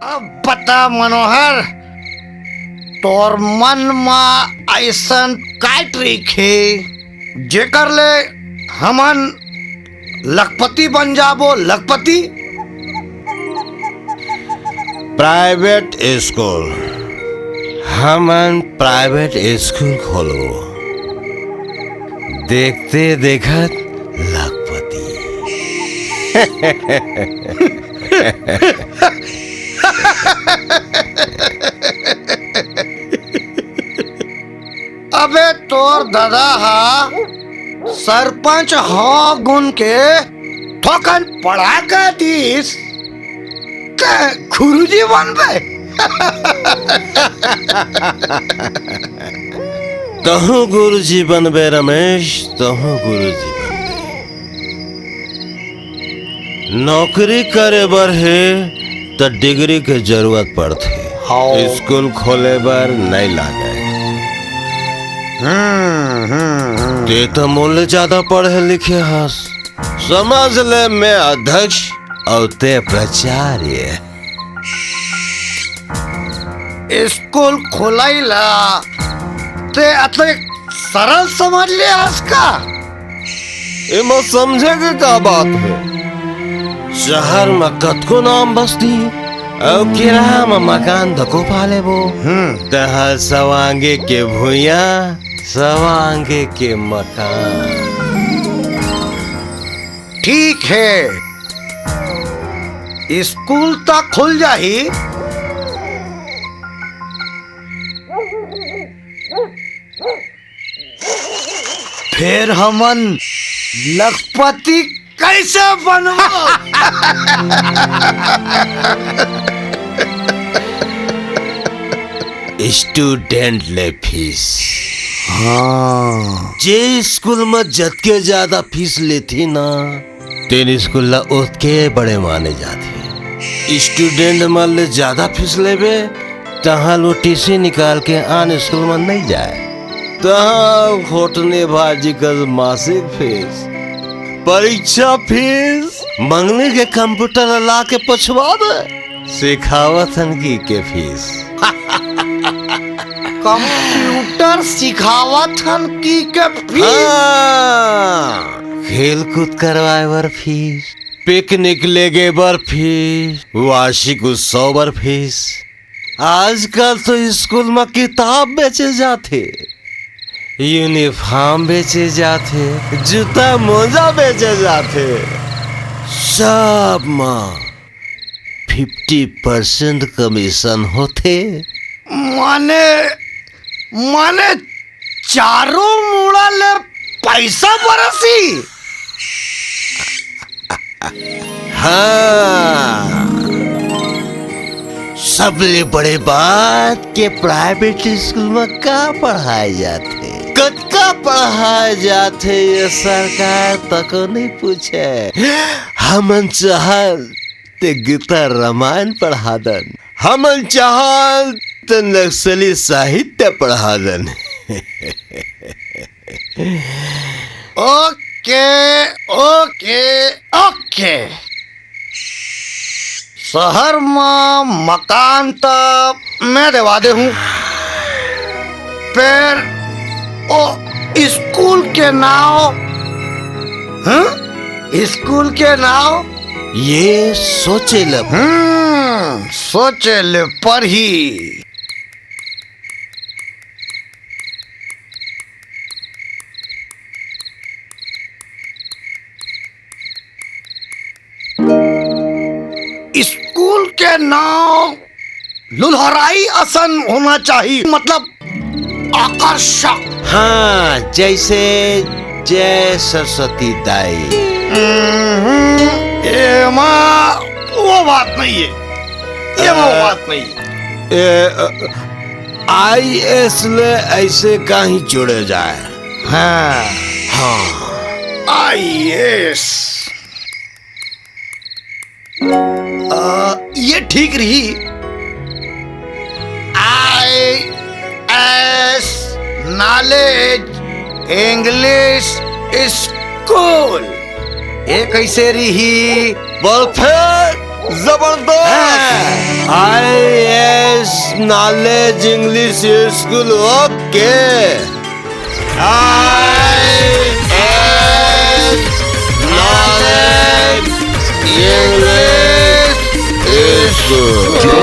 अब बता मनोहर, तोर मन में ऐसन काय ट्रिक है जेकर ले हमन लखपति बन जाबो? लखपति प्राइवेट स्कूल, हमन प्राइवेट स्कूल खोलो, देखते देखत लखपति। अबे तोर दादा हा सरपंच हो गुन के ठोकन पढ़ा के दीस गुरुजी बनबे। तहु गुरुजी बनबे रमेश, तहु गुरुजी बनबे। नौकरी करे बर है तो डिग्री के जरूरत पड़थे, स्कूल खोले बर नहीं लागे। ते तो मूल्य ज्यादा पढ़े लिखे हस, समझ ले मैं अध्यक्ष और ते प्राचार्य। स्कूल खोलाइला ते अतले सरल समझ ले आजका। इमा समझे के का बात है? शहर में कतको नाम बस्ती और किराया में मकान धको पाले वो। तहा सवांगे के भूया, सवांगे के मकान। ठीक है, स्कूल तक खुल जाही, फिर हमन लखपति कैसे बनबो? स्टूडेंट ले फीस। हाँ, जे स्कूल में जतके ज्यादा फीस लेती ना, तेन स्कूल ला उतके बड़े माने जाते। स्टूडेंट मान ले ज्यादा फीस लेबे तहाँ लो टीसी निकाल के आन स्कूल में नहीं जाए। तहाँ घोटने बाजी का मासिक फीस, परीक्षा फीस, मंगने के कंप्यूटर ला के पछवा दे, सिखावत की के फीस। कंप्यूटर सिखावत हन की के फीस? खेल कूद करवाए बर फीस, पिकनिक लेगे बर फीस, वार्षिक उत्सव बर फीस। आजकल तो स्कूल में किताब बेचे जाते, यूनिफॉर्म बेचे जाते, जूता मोजा बेचे जाते। सब में 50% कमीशन होते। माने चारों मुड़ा ले पैसा बरसी। हाँ, सबले बड़े बात के प्राइवेट स्कूल में का पढ़ाए जाते, कतका पढ़ाए जाते, ये सरकार तक नहीं पूछे। हमन चाहल ते गीता रामायण पढ़ा दन, हमन चाहल ते नक्सली साहित्य पढ़ा दन। ओके ओके ओके, शहर में मकान तो मैं दिवा दे हूँ, फिर ओ स्कूल के नाव, स्कूल के नाव ये सोचे ल सोचे ले पर ही। स्कूल के नाम लुल्हराई असन होना चाहिए, मतलब आकर्षक। हाँ, जैसे जय सरस्वती दाई। ये वो बात नहीं है, ये वो बात नहीं है। IS ले ऐसे कहीं जुड़े जाए। हाँ हाँ, IS ये ठीक रही। IS नॉलेज इंग्लिश स्कूल, ये कैसे रही? परफेक्ट, जबरदस्त। Knowledge English school okay knowledge English school